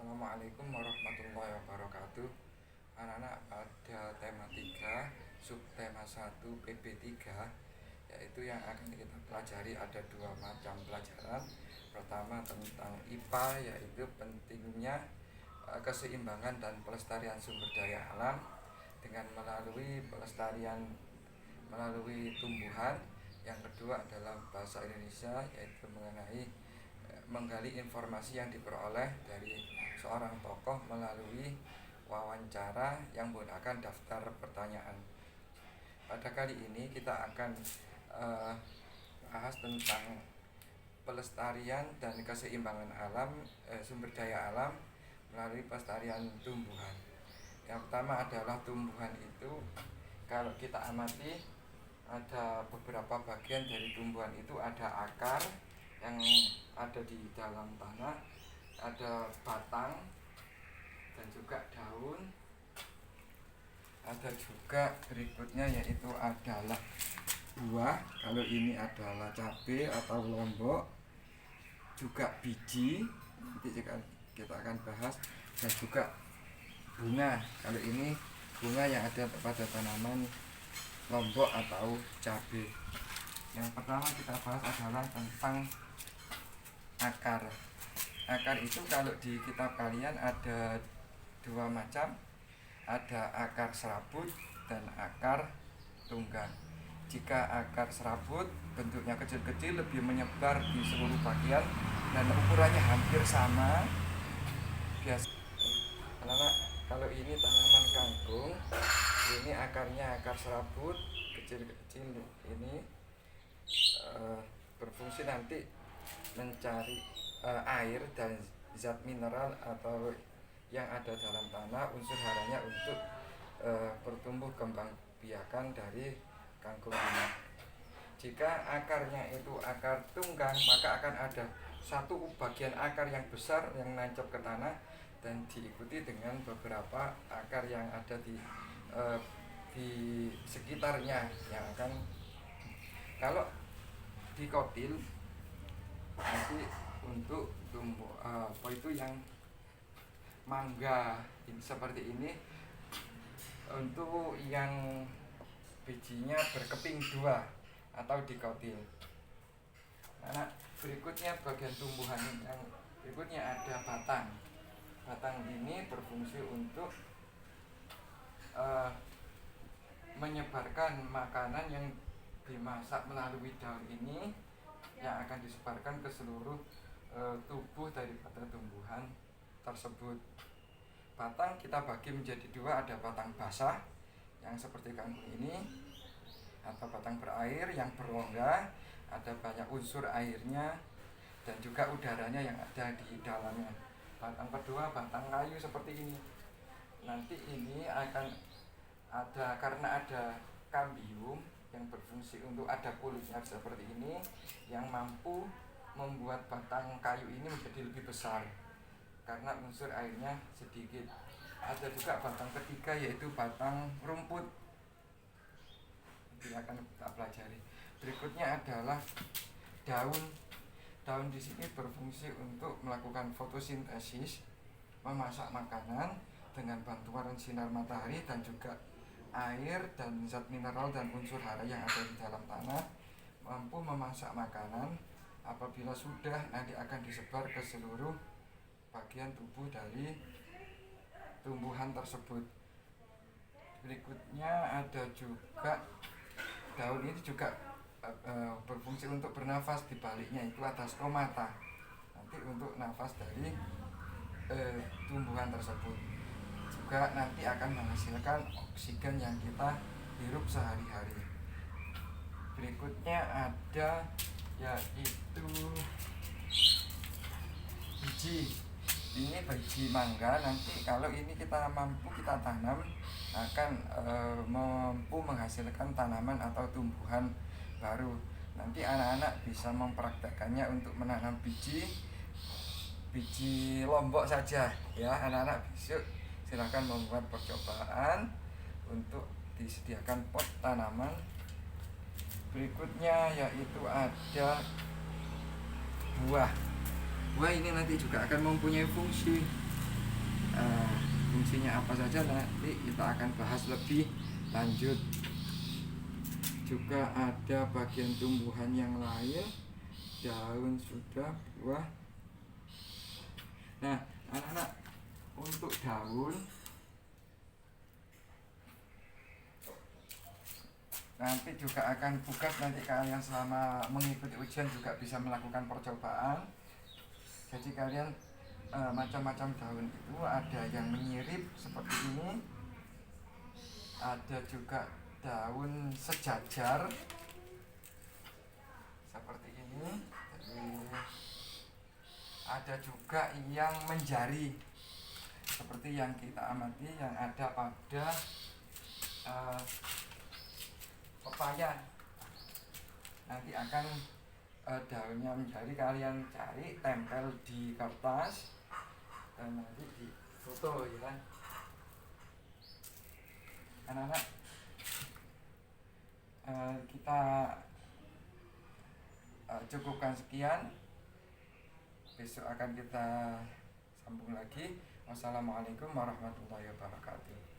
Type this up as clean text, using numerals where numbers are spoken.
Assalamualaikum warahmatullahi wabarakatuh. Anak-anak, pada tema 3 subtema 1 PB3, yaitu yang akan kita pelajari ada dua macam pelajaran. Pertama tentang IPA, yaitu pentingnya keseimbangan dan pelestarian sumber daya alam dengan melalui pelestarian melalui tumbuhan. Yang kedua adalah bahasa Indonesia, yaitu mengenai menggali informasi yang diperoleh dari seorang tokoh melalui wawancara yang menggunakan daftar pertanyaan. Pada kali ini kita akan bahas tentang pelestarian dan keseimbangan alam, sumber daya alam melalui pelestarian tumbuhan. Yang pertama adalah tumbuhan itu, kalau kita amati ada beberapa bagian dari tumbuhan itu. Ada akar yang ada di dalam tanah, ada batang dan juga daun, ada juga berikutnya yaitu adalah buah. Kalau ini adalah cabai atau lombok, juga biji, nanti kita akan bahas, dan juga bunga. Kalau ini bunga yang ada pada tanaman lombok atau cabai. Yang pertama kita bahas adalah tentang akar. Akar itu kalau di kitab kalian ada dua macam, ada akar serabut dan akar tunggang. Jika akar serabut bentuknya kecil-kecil, lebih menyebar di seluruh bagian dan ukurannya hampir sama. Kalau ini tanaman kangkung, ini akarnya akar serabut kecil-kecil, ini berfungsi nanti mencari air dan zat mineral atau yang ada dalam tanah, unsur haranya untuk bertumbuh kembang biakan dari kangkung ini. Jika akarnya itu akar tunggang, maka akan ada satu bagian akar yang besar yang nancap ke tanah dan diikuti dengan beberapa akar yang ada di sekitarnya yang akan, kalau dikotil nanti untuk tumbuh apa itu yang mangga ini, seperti ini. Untuk yang bijinya berkeping dua atau dikotil. Nah, berikutnya bagian tumbuhan yang berikutnya ada batang. Batang ini berfungsi untuk menyebarkan makanan yang dimasak melalui daun ini, yang akan disebarkan ke seluruh tubuh daripada tumbuhan tersebut. Batang kita bagi menjadi dua, ada batang basah yang seperti kangkung ini, atau batang berair yang berongga, ada banyak unsur airnya dan juga udaranya yang ada di dalamnya. Batang kedua batang kayu seperti ini. Nanti ini akan ada, karena ada kambium yang berfungsi untuk ada kulitnya seperti ini, yang mampu membuat batang kayu ini menjadi lebih besar karena unsur airnya sedikit. Ada juga batang ketiga yaitu batang rumput, ini akan kita pelajari. Berikutnya adalah daun. Daun di sini berfungsi untuk melakukan fotosintesis, memasak makanan dengan bantuan sinar matahari dan juga air dan zat mineral dan unsur hara yang ada di dalam tanah, mampu memasak makanan. Apabila sudah, nanti akan disebar ke seluruh bagian tubuh dari tumbuhan tersebut. Berikutnya ada juga daun ini juga berfungsi untuk bernafas. Di baliknya itu ada stomata, nanti untuk nafas dari tumbuhan tersebut. Juga nanti akan menghasilkan oksigen yang kita hirup sehari-hari. Berikutnya ada yaitu biji. Ini biji mangga. Nanti kalau ini kita mampu kita tanam, akan mampu menghasilkan tanaman atau tumbuhan baru. Nanti anak-anak bisa mempraktekkannya untuk menanam biji lombok saja ya. Anak-anak besok silakan membuat percobaan untuk disediakan pot tanaman. Berikutnya yaitu ada buah. Buah ini nanti juga akan mempunyai fungsi fungsinya apa saja nanti kita akan bahas lebih lanjut. Juga ada bagian tumbuhan yang lain, daun sudah, buah. Nah, anak-anak, untuk daun nanti juga akan tugas, nanti kalian selama mengikuti ujian juga bisa melakukan percobaan. Jadi kalian macam-macam daun itu ada yang menyirip seperti ini, ada juga daun sejajar seperti ini. Jadi ada juga yang menjari seperti yang kita amati yang ada pada pepaya. Nanti akan daunnya menjadi, kalian cari, tempel di kertas dan nanti difoto ya anak-anak. Kita cukupkan sekian, besok akan kita sambung lagi. Wassalamualaikum warahmatullahi wabarakatuh.